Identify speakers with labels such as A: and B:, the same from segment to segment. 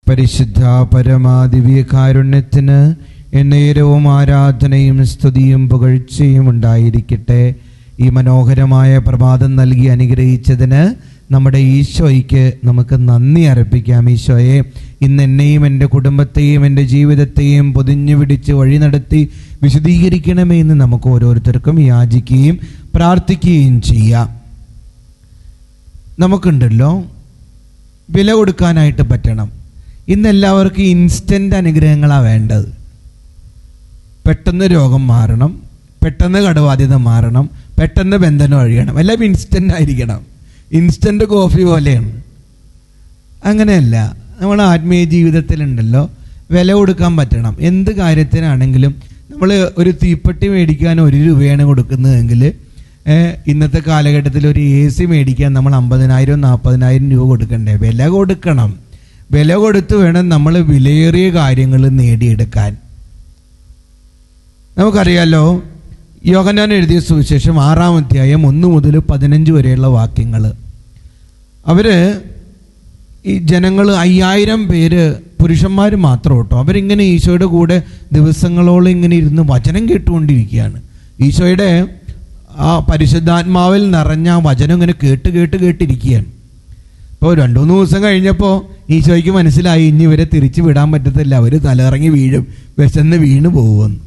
A: പരിശുദ്ധ പരമാദിവ്യകാരുണ്യത്തിന് എന്നേരവും ആരാധനയും സ്തുതിയും പുകഴ്ചയും ഉണ്ടായിരിക്കട്ടെ. ഈ മനോഹരമായ പ്രഭാതം നൽകി അനുഗ്രഹിച്ചതിന് നമ്മുടെ ഈശോയ്ക്ക് നമുക്ക് നന്ദി അർപ്പിക്കാം. ഈശോയെ, ഇന്ന് എന്നെയും എൻ്റെ കുടുംബത്തെയും എൻ്റെ ജീവിതത്തെയും പൊതിഞ്ഞു പിടിച്ച് വഴി നടത്തി വിശദീകരിക്കണമേ എന്ന് നമുക്ക് ഓരോരുത്തർക്കും യാചിക്കുകയും പ്രാർത്ഥിക്കുകയും ചെയ്യാം. നമുക്കുണ്ടല്ലോ വില കൊടുക്കാനായിട്ട് പറ്റണം. ഇന്നെല്ലാവർക്കും ഇൻസ്റ്റൻ്റ് അനുഗ്രഹങ്ങളാണ് വേണ്ടത്. പെട്ടെന്ന് രോഗം മാറണം, പെട്ടെന്ന് കടബാധ്യത മാറണം, പെട്ടെന്ന് ബന്ധനം ഒഴിയണം, എല്ലാം ഇൻസ്റ്റൻ്റ് ആയിരിക്കണം. ഇൻസ്റ്റൻ്റ് കോഫി പോലെയാണ്. അങ്ങനെയല്ല, നമ്മുടെ ആത്മീയ ജീവിതത്തിലുണ്ടല്ലോ വില കൊടുക്കാൻ പറ്റണം. എന്ത് കാര്യത്തിനാണെങ്കിലും നമ്മൾ ഒരു തീപ്പെട്ടി മേടിക്കാൻ 1 രൂപയാണ് കൊടുക്കുന്നതെങ്കിൽ ഇന്നത്തെ കാലഘട്ടത്തിൽ ഒരു AC മേടിക്കാൻ നമ്മൾ 50,000 40,000 രൂപ കൊടുക്കണ്ടേ? വില കൊടുക്കണം. വില കൊടുത്ത് വേണം നമ്മൾ വിലയേറിയ കാര്യങ്ങൾ നേടിയെടുക്കാൻ. നമുക്കറിയാലോ, യോഹന്നാൻ എഴുതിയ സുവിശേഷം 6-ാം അധ്യായം 1 മുതൽ 15 വരെയുള്ള വാക്യങ്ങൾ. ഈ ജനങ്ങൾ 5000 പേര് പുരുഷന്മാർ മാത്രം കേട്ടോ. അവരിങ്ങനെ ഈശോയുടെ കൂടെ ദിവസങ്ങളോളം ഇങ്ങനെ ഇരുന്ന് വചനം കേട്ടുകൊണ്ടിരിക്കുകയാണ്. ഈശോയുടെ ആ പരിശുദ്ധാത്മാവിൽ നിറഞ്ഞ വചനം ഇങ്ങനെ കേട്ടിരിക്കുകയാണ്. ഇപ്പോൾ 2-3 ദിവസം കഴിഞ്ഞപ്പോൾ ഈശോയ്ക്ക് മനസ്സിലായി ഇനി ഇവരെ തിരിച്ചു വിടാൻ പറ്റത്തില്ല, അവർ തലയിറങ്ങി വീഴും, വിശന്ന് വീണ് പോകുമെന്ന്.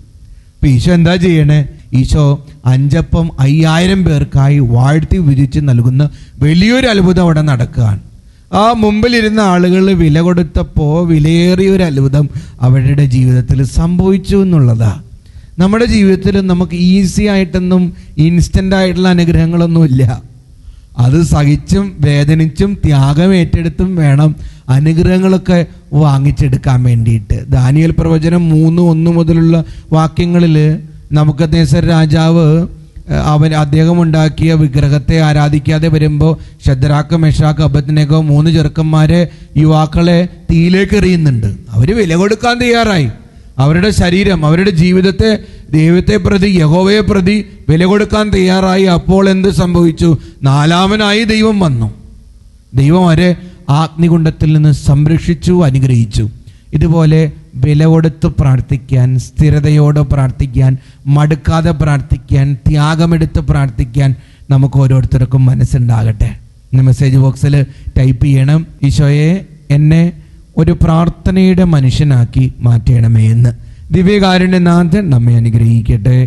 A: അപ്പം ഈശോ എന്താ ചെയ്യണേ? ഈശോ 5 അപ്പം 5000 പേർക്കായി വാഴ്ത്തി വിരിച്ച് നൽകുന്ന വലിയൊരു അത്ഭുതം അവിടെ നടക്കുകയാണ്. ആ മുമ്പിലിരുന്ന ആളുകൾ വില കൊടുത്തപ്പോൾ വിലയേറിയൊരു അത്ഭുതം അവരുടെ ജീവിതത്തിൽ സംഭവിച്ചു എന്നുള്ളതാ. നമ്മുടെ ജീവിതത്തിൽ നമുക്ക് ഈസി ആയിട്ടൊന്നും ഇൻസ്റ്റൻ്റ് ആയിട്ടുള്ള അനുഗ്രഹങ്ങളൊന്നുമില്ല. അത് സഹിച്ചും വേദനിച്ചും ത്യാഗം ഏറ്റെടുത്തും വേണം അനുഗ്രഹങ്ങളൊക്കെ വാങ്ങിച്ചെടുക്കാൻ വേണ്ടിയിട്ട്. ദാനിയേൽ പ്രവചനം 3:1 മുതലുള്ള വാക്യങ്ങളിൽ നബൂഖദ്നേസർ രാജാവ് അദ്ദേഹം ഉണ്ടാക്കിയ വിഗ്രഹത്തെ ആരാധിക്കാതെ വരുമ്പോൾ ശദ്രാക്ക്, മെഷാക്ക്, അബദ്നെഗോ 3 ചെറുക്കന്മാരെ, യുവാക്കളെ തീയിലേക്ക് എറിയുന്നുണ്ട്. അവർ വില കൊടുക്കാൻ തയ്യാറായി. അവരുടെ ശരീരം, അവരുടെ ജീവിതത്തെ ദൈവത്തെ പ്രതി, യഹോവയെ പ്രതി വില കൊടുക്കാൻ തയ്യാറായി. അപ്പോൾ എന്ത് സംഭവിച്ചു? 4-മനായി ദൈവം വന്നു. ദൈവം അവരെ അഗ്നികുണ്ഡത്തിൽ നിന്ന് സംരക്ഷിച്ചു, അനുഗ്രഹിച്ചു. ഇതുപോലെ വില കൊടുത്ത് പ്രാർത്ഥിക്കാൻ, സ്ഥിരതയോടെ പ്രാർത്ഥിക്കാൻ, മടുക്കാതെ പ്രാർത്ഥിക്കാൻ, ത്യാഗമെടുത്ത് പ്രാർത്ഥിക്കാൻ നമുക്ക് ഓരോരുത്തർക്കും മനസ്സുണ്ടാകട്ടെ. ഇന്ന് മെസ്സേജ് ബോക്സിൽ ടൈപ്പ് ചെയ്യണം, ഈശോയെ എന്നെ ഒരു പ്രാർത്ഥനയുടെ മനുഷ്യനാക്കി മാറ്റണമേ എന്ന്. ദിവ്യകാരുണ്യനാഥൻ നമ്മെ അനുഗ്രഹിക്കട്ടെ.